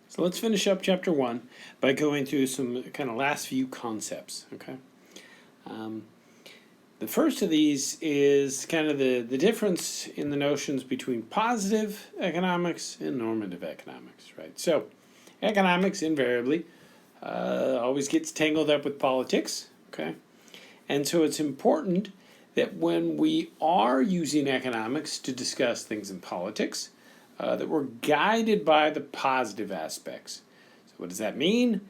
So let's finish up chapter 1 by going through some kind of last few concepts, okay? The first of these is kind of the difference in the notions between positive economics and normative economics, right? So economics invariably always gets tangled up with politics, okay? And so it's important that when we are using economics to discuss things in politics, that we're guided by the positive aspects. So what does that mean?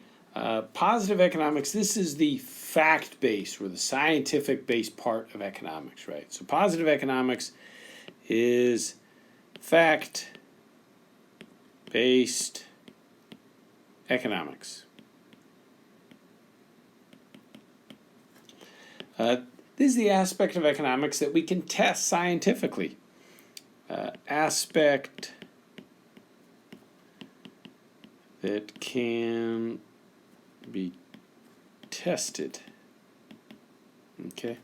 Positive economics, this is the fact-based or the scientific-based part of economics, right? So positive economics is fact-based economics. This is the aspect of economics that we can test scientifically. Aspect that can be tested. Okay.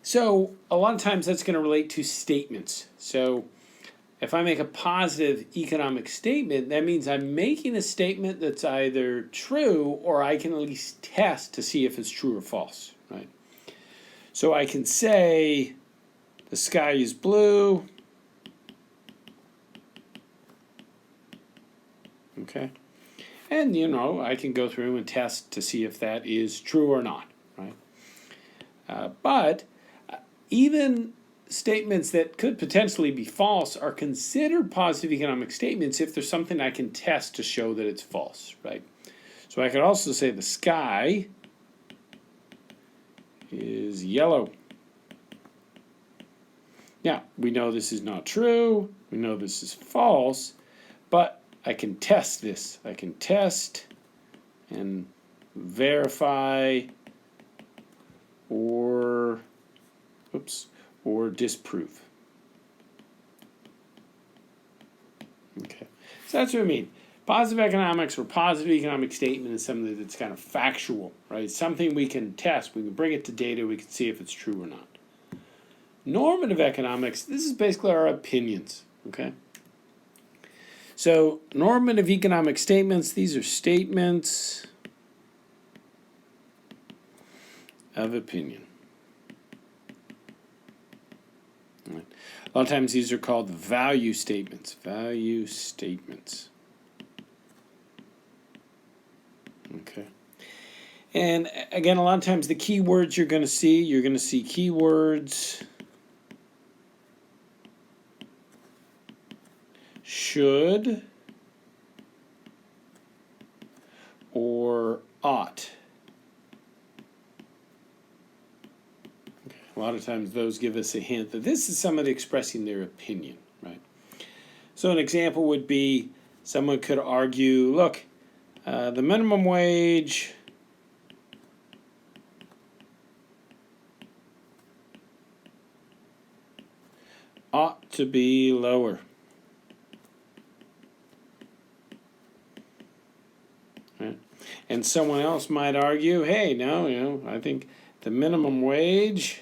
So a lot of times that's going to relate to statements. So if I make a positive economic statement, that means I'm making a statement that's either true or I can at least test to see if it's true or false, right? So I can say the sky is blue. Okay. And, I can go through and test to see if that is true or not, right? But even statements that could potentially be false are considered positive economic statements if there's something I can test to show that it's false, right? So I could also say the sky is yellow. Now, we know this is not true. We know this is false, but I can test this. I can test and verify or disprove. Okay, so that's what I mean. Positive economics or positive economic statement is something that's kind of factual, right? It's something we can test. We can bring it to data. We can see if it's true or not. Normative economics, this is basically our opinions, okay? So normative economic statements, these are statements of opinion. Right. A lot of times these are called value statements. Value statements. Okay. And again, a lot of times the keywords you're going to see keywords should or ought. Okay. A lot of times those give us a hint that this is somebody expressing their opinion, right? So an example would be someone could argue, look, the minimum wage ought to be lower. And someone else might argue, hey, no, I think the minimum wage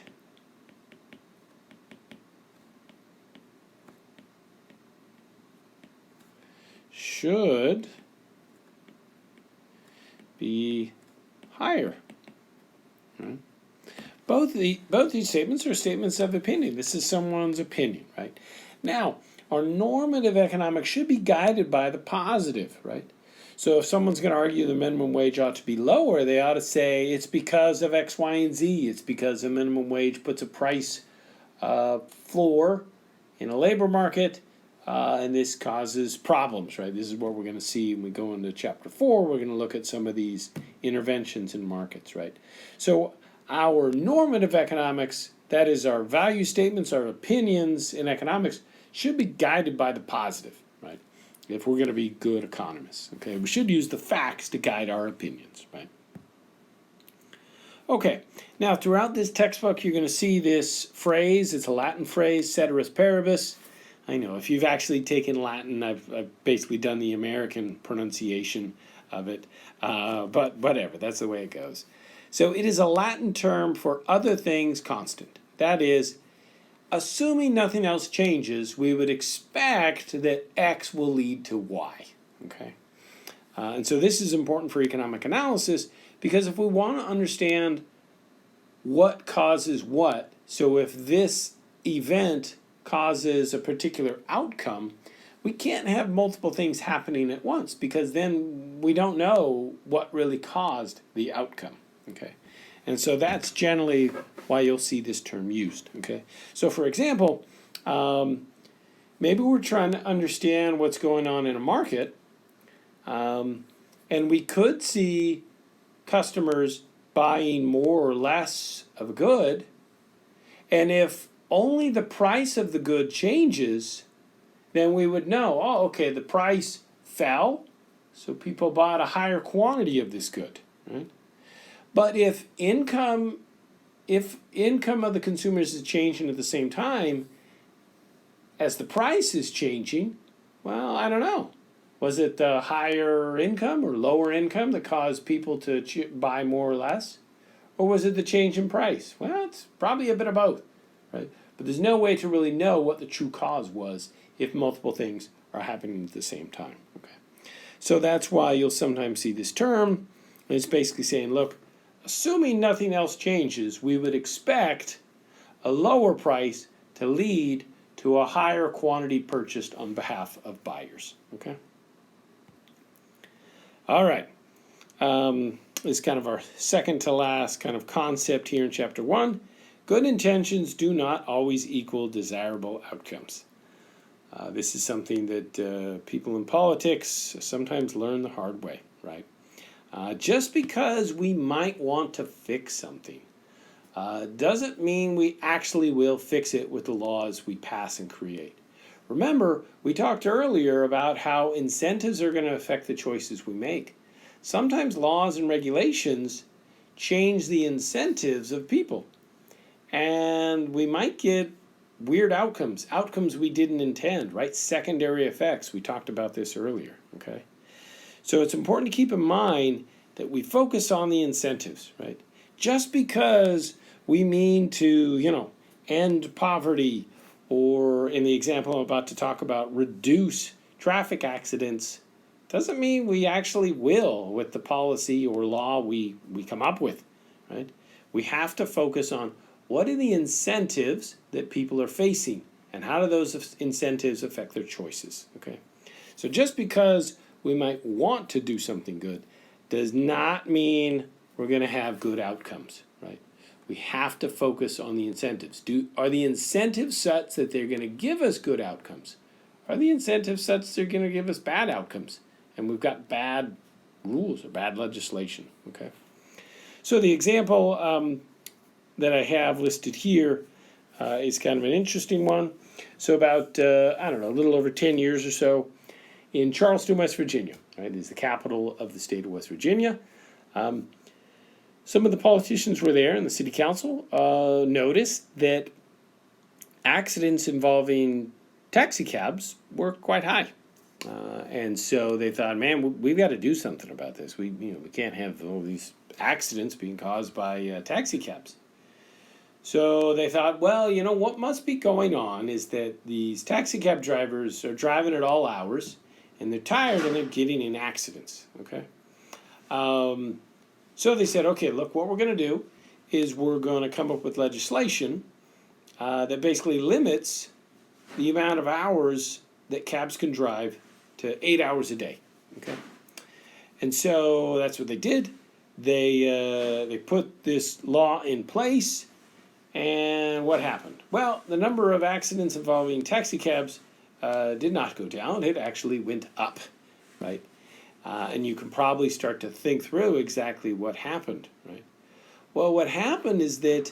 should be higher. Right? Both these statements are statements of opinion. This is someone's opinion, right? Now, our normative economics should be guided by the positive, right? So if someone's going to argue the minimum wage ought to be lower, they ought to say it's because of X, Y, and Z. It's because the minimum wage puts a price floor in a labor market, and this causes problems, right? This is what we're going to see when we go into chapter 4. We're going to look at some of these interventions in markets, right? So our normative economics, that is our value statements, our opinions in economics, should be guided by the positive, right? If we're going to be good economists, okay? We should use the facts to guide our opinions, right? Okay, now throughout this textbook, you're going to see this phrase. It's a Latin phrase, ceteris paribus. I know, if you've actually taken Latin, I've basically done the American pronunciation of it, but whatever, that's the way it goes. So it is a Latin term for other things constant. That is, assuming nothing else changes, we would expect that X will lead to Y, okay? And so this is important for economic analysis, because if we want to understand what causes what, so if this event causes a particular outcome, we can't have multiple things happening at once, because then we don't know what really caused the outcome. Okay, and so that's generally why you'll see this term used. Okay, so for example, maybe we're trying to understand what's going on in a market, and we could see customers buying more or less of a good, and if only the price of the good changes, then we would know, oh, okay, the price fell, so people bought a higher quantity of this good, right? But if income of the consumers is changing at the same time as the price is changing, well, I don't know. Was it the higher income or lower income that caused people to buy more or less? Or was it the change in price? Well, it's probably a bit of both, right? But there's no way to really know what the true cause was if multiple things are happening at the same time. Okay, so that's why you'll sometimes see this term, and it's basically saying, look, assuming nothing else changes, we would expect a lower price to lead to a higher quantity purchased on behalf of buyers. Okay. All right. This is kind of our second to last kind of concept here in chapter 1. Good intentions do not always equal desirable outcomes. This is something that people in politics sometimes learn the hard way, right? Just because we might want to fix something doesn't mean we actually will fix it with the laws we pass and create. Remember, we talked earlier about how incentives are going to affect the choices we make. Sometimes laws and regulations change the incentives of people, and we might get weird outcomes we didn't intend, right? Secondary effects. We talked about this earlier, okay? So it's important to keep in mind that we focus on the incentives, right? Just because we mean to, end poverty, or in the example I'm about to talk about, reduce traffic accidents, doesn't mean we actually will with the policy or law we come up with, right? We have to focus on what are the incentives that people are facing, and how do those incentives affect their choices, okay? So just because we might want to do something good does not mean we're going to have good outcomes, right? We have to focus on the incentives. Are the incentives such that they're going to give us good outcomes? Are the incentives such they're going to give us bad outcomes? And we've got bad rules or bad legislation, okay? So the example that I have listed here is kind of an interesting one. So about, a little over 10 years or so, in Charleston, West Virginia, right, is the capital of the state of West Virginia. Some of the politicians were there, and the city council noticed that accidents involving taxi cabs were quite high. And so they thought, man, we've got to do something about this. We can't have all these accidents being caused by taxi cabs. So they thought, well, what must be going on is that these taxi cab drivers are driving at all hours, and they're tired and they're getting in accidents, okay? So they said, okay, look, what we're going to do is we're going to come up with legislation that basically limits the amount of hours that cabs can drive to 8 hours a day, okay? And so that's what they did. They put this law in place, and what happened? Well, the number of accidents involving taxi cabs did not go down. It actually went up, right? And you can probably start to think through exactly what happened, right? Well, what happened is that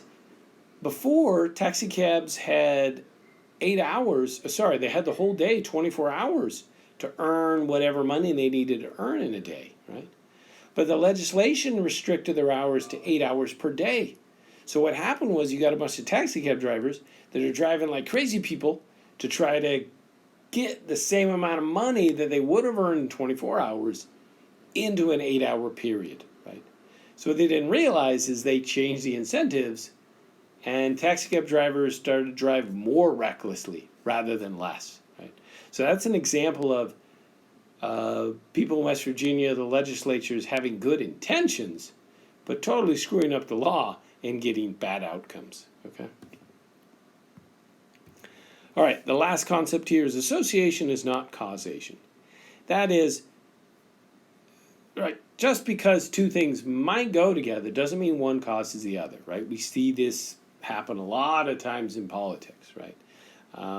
before, taxi cabs had 8 hours, they had the whole day, 24 hours, to earn whatever money they needed to earn in a day, right? But the legislation restricted their hours to 8 hours per day. So what happened was you got a bunch of taxi cab drivers that are driving like crazy people to try to get the same amount of money that they would have earned in 24 hours into an 8-hour period, right? So what they didn't realize is they changed the incentives, and taxi cab drivers started to drive more recklessly rather than less, right? So that's an example of people in West Virginia, the legislature is having good intentions, but totally screwing up the law and getting bad outcomes. Okay. All right, the last concept here is association is not causation. That is, right, just because two things might go together doesn't mean one causes the other, right? We see this happen a lot of times in politics, right?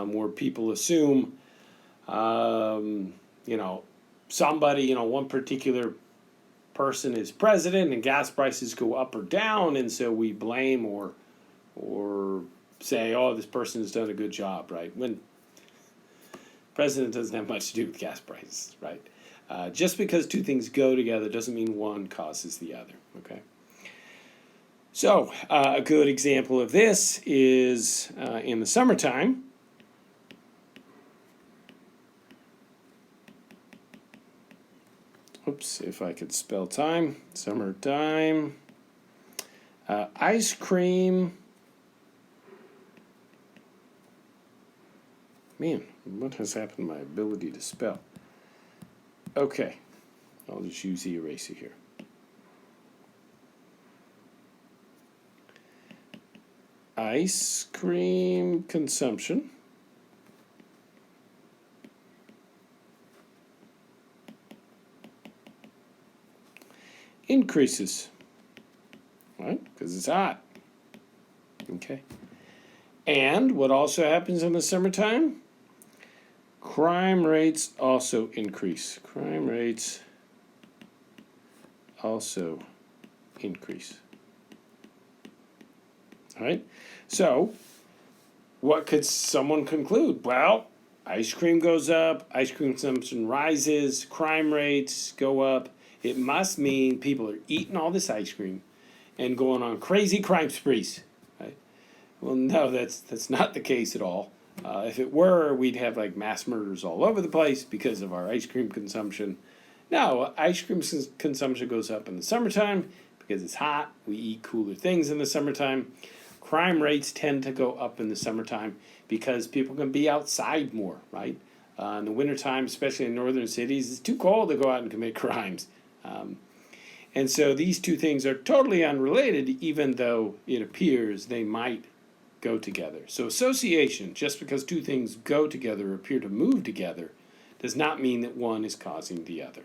Where people assume, somebody, one particular person is president and gas prices go up or down, and so we blame or say, oh, this person has done a good job, right? When the president doesn't have much to do with gas prices, right? Just because two things go together doesn't mean one causes the other, okay? So a good example of this is in the summertime. Oops, if I could spell time. Summertime. Ice cream. Man, what has happened to my ability to spell? Okay, I'll just use the eraser here. Ice cream consumption increases, right? Because it's hot. Okay. And what also happens in the summertime? Crime rates also increase. Crime rates also increase. All right? So, what could someone conclude? Well, ice cream goes up, ice cream consumption rises, crime rates go up. It must mean people are eating all this ice cream and going on crazy crime sprees. Right? Well, no, that's not the case at all. If it were, we'd have like mass murders all over the place because of our ice cream consumption. No, ice cream consumption goes up in the summertime because it's hot. We eat cooler things in the summertime. Crime rates tend to go up in the summertime because people can be outside more, right? In the wintertime, especially in northern cities, it's too cold to go out and commit crimes. And so these two things are totally unrelated, even though it appears they might go together. So association, just because two things go together or appear to move together, does not mean that one is causing the other.